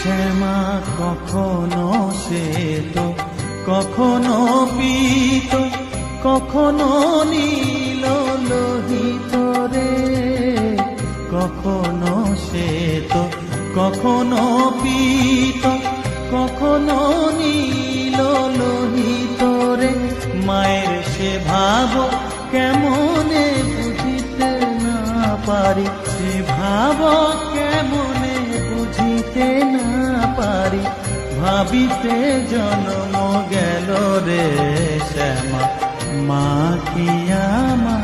শ্যামা কখনো শ্বেত, কখনো পীত, কখনো নীল লোহিত রে। কখনো শ্বেত, কখনো পীত, কখনো নীল লোহিত রে। মায়ের সে ভাব কেমনে বুঝিতে না পারি, সে ভাব কেমনে বুঝিতে না পারি। ভাবিতে জন্ম গেল রে শ্যামা, মা কি আমার